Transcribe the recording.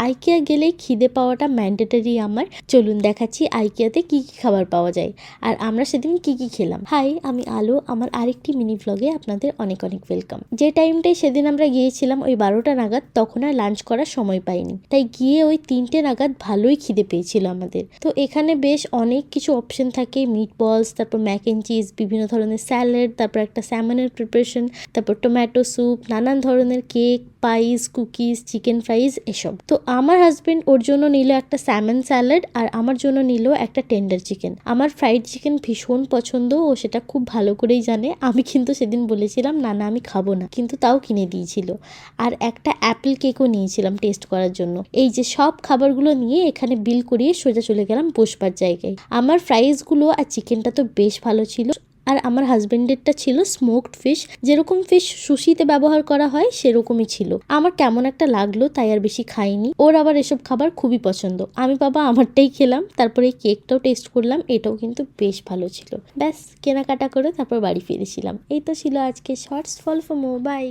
IKEA গেলেই খিদে পাওয়াটা ম্যান্ডেটরি আমার। চলুন দেখাচ্ছি আইকিয়াতে কি কি খাবার পাওয়া যায় আর আমরা সেদিন কি কি খেলাম। হাই, আমি আলো, আমার আরেকটি মিনি ভ্লগে আপনাদের অনেক অনেক ওয়েলকাম। যে টাইমটাই সেদিন আমরা গিয়েছিলাম ওই 12টা নাগাদ, তখন আর লাঞ্চ করার সময় পাইনি, তাই গিয়ে ওই 3টে নাগাদ ভালোই খিদে পেয়েছিল আমাদের। তো এখানে বেশ অনেক কিছু অপশন থাকে, মিট বলস, তারপর ম্যাক এন্ড চিজ, বিভিন্ন ধরনের স্যালাড, তারপর একটা স্যামনের প্রিপারেশন, তারপর টমেটো স্যুপ, নানান ধরনের কেক, পাইস, কুকিজ, চিকেন ফ্রাইজ, এসব। তো আমার হাজবেন্ড ওর জন্য নিল একটা স্যামন স্যালাড আর আমার জন্য নিল একটা টেন্ডার চিকেন। আমার ফ্রাইড চিকেন ভীষণ পছন্দ, ও সেটা খুব ভালো করেই জানে। আমি কিন্তু সেদিন বলেছিলাম না না আমি খাবো না, কিন্তু তাও কিনে দিয়েছিল। আর একটা অ্যাপেল কেকও নিয়েছিলাম টেস্ট করার জন্য। এই যে সব খাবারগুলো নিয়ে এখানে বিল করিয়ে সোজা চলে গেলাম বসবার জায়গায়। আমার ফ্রাইজগুলো আর চিকেনটা তো বেশ ভালো ছিল, আর আমার হাজবেন্ডেরটা ছিল স্মোকড ফিশ, যেরকম ফিশ সুশিতে ব্যবহার করা হয় সেরকমই ছিল। আমার কেমন একটা লাগলো, তাই আর বেশি খাইনি। ওর আবার এসব খাবার খুবই পছন্দ। আমি বাবা আমারটাই খেলাম, তারপরে কেকটাও টেস্ট করলাম, এটাও কিন্তু বেশ ভালো ছিল। ব্যাস কেনাকাটা করে তারপর বাড়ি ফিরেছিলাম। এই তো ছিল আজকে shorts. Follow for more, by.